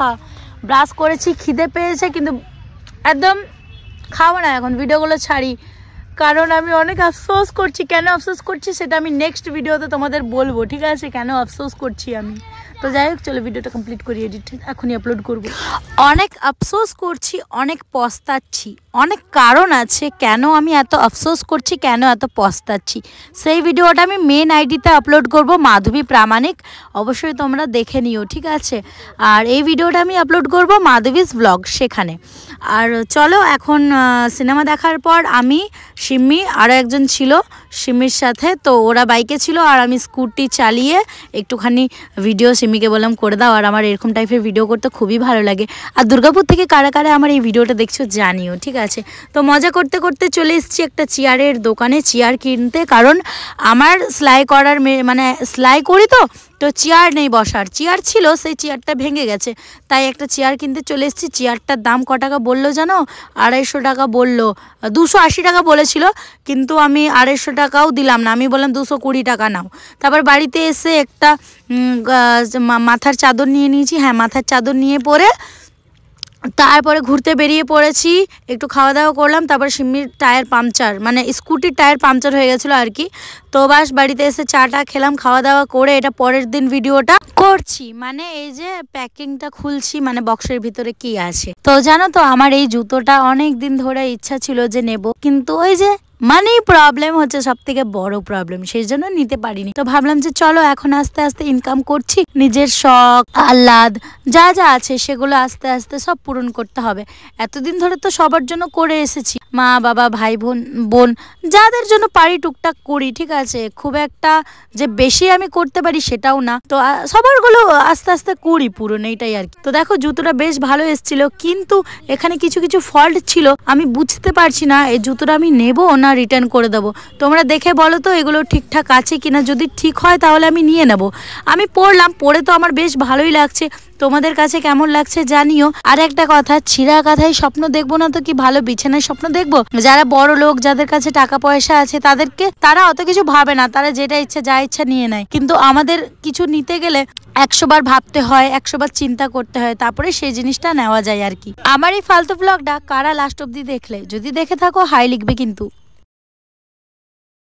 মাথা। ব্রাশ করেছি, খিদে পেয়েছে, কিন্তু একদম খাবো না এখন, ভিডিওগুলো ছাড়ি। কারণ আমি অনেক আফসোস করছি। কেন আফসোস করছি সেটা আমি নেক্সট ভিডিওতে তোমাদের বলবো, ঠিক আছে? কেন আফসোস করছি আমি। তো যাই হোক, চলো ভিডিওটা কমপ্লিট করি, এডিট এখনই আপলোড করব। অনেক আফসোস করছি, অনেক পস্তাচ্ছি, অনেক কারণ আছে কেন আমি এত আফসোস করছি, কেন এত পস্তাচ্ছি। সেই ভিডিওটা আমি মেন আইডিতে আপলোড করব, মাধবী প্রামাণিক, অবশ্যই তোমরা দেখে নিও, ঠিক আছে? আর এই ভিডিওটা আমি আপলোড করব মাধবীস ব্লগ, সেখানে। আর চলো এখন সিনেমা দেখার পর আমি, সিম্মি, আরও একজন ছিল সিম্মির সাথে, তো ওরা বাইকে ছিল আর আমি স্কুটি চালিয়ে একটুখানি ভিডিও সিম্মিকে বললাম করে দাও। আর আমার এরকম টাইপের ভিডিও করতে খুবই ভালো লাগে। আর দুর্গাপুর থেকে কারা কারা আমার এই ভিডিওটা দেখছো জানিও, ঠিক আছে? তো মজা করতে করতে চলে এসেছি একটা চেয়ারের দোকানে, চেয়ার কিনতে। কারণ আমার সেলাই করার মানে সেলাই করি তো চেয়ার নেই বসার। চেয়ার ছিল, সেই চেয়ারটা ভেঙে গেছে, তাই একটা চেয়ার কিনতে চলে এসেছি। চেয়ারটার দাম ক টাকা বললো জানো? 250 টাকা বললো। 280 টাকা বলেছিল, কিন্তু আমি 250 টাকাও দিলাম না, আমি বললাম 220 টাকা নাও। তারপর বাড়িতে এসে একটা মাথার চাদর নিয়ে নিয়েছি। হ্যাঁ, মাথার চাদর নিয়ে পরে তারপরে ঘুরতে বেরিয়ে পড়েছি, একটু খাওয়া দাওয়া করলাম। তারপর সিম্মির টায়ার পাংচার, মানে স্কুটির টায়ার পাংচার হয়ে গেছিলো আর কি। তো বাস বাড়িতে এসে চাটা খেলাম, খাওয়া দাওয়া করে এটা পরের দিন ভিডিওটা করছি। মানে এই যে প্যাকিংটা খুলছি, মানে বক্সের ভিতরে কি আছে। তো জানো তো, আমার এই জুতোটা অনেক দিন ধরে ইচ্ছা ছিল যে নেব, কিন্তু ওই যে মানি প্রবলেম হচ্ছে সব থেকে বড় প্রবলেম, সেই জন্য নিতে পারিনি। তো ভাবলাম যে চলো এখন আস্তে আস্তে ইনকাম করছি, নিজের শখ আহ্লাদ যা যা আছে সেগুলো আস্তে আস্তে সব পূরণ করতে হবে। এতদিন ধরে তো সবার জন্য করে এসেছি, মা বাবা ভাই বোন যাদের জন্য পারি টুকটাক করি, ঠিক আছে? খুব একটা যে বেশি আমি করতে পারি সেটাও না, তো সবারগুলো আস্তে আস্তে করি পূরণ, এইটাই আর কি। তো দেখো জুতোটা বেশ ভালো এসেছিল, কিন্তু এখানে কিছু কিছু ফল্ট ছিল, আমি বুঝতে পারছি না এই জুতোটা আমি নেবো না রিটার্ন করে দেবো। তোমরা দেখে বলো তো এগুলো ঠিকঠাক আছে কিনা, যদি ঠিক হয় তাহলে আমি নিয়ে নেব। আমি পরলাম, পরে তো আমার বেশ ভালোই লাগছে, তোমাদের কাছে কেমন লাগছে জানিও। আর একটা কথা, ছিঁড়া কাঁথায় স্বপ্ন দেখবো না তো কি ভালো বিছানায় স্বপ্ন দেখবো? যারা বড় লোক, যাদের কাছে টাকা পয়সা আছে, তারা অত কিছু ভাবে না, তারা যেটা ইচ্ছা যা ইচ্ছা নিয়ে নেয়। কিন্তু আমাদের কিছু নিতে গেলে 100 বার ভাবতে হয়, 100 বার চিন্তা করতে হয়, তারপরে সেই জিনিসটা নেওয়া যায় আর কি। আমার এই ফালতু ব্লগটা কারা লাস্ট অব্দি দেখলে, যদি দেখে থাকো হাই লিখবে কিন্তু।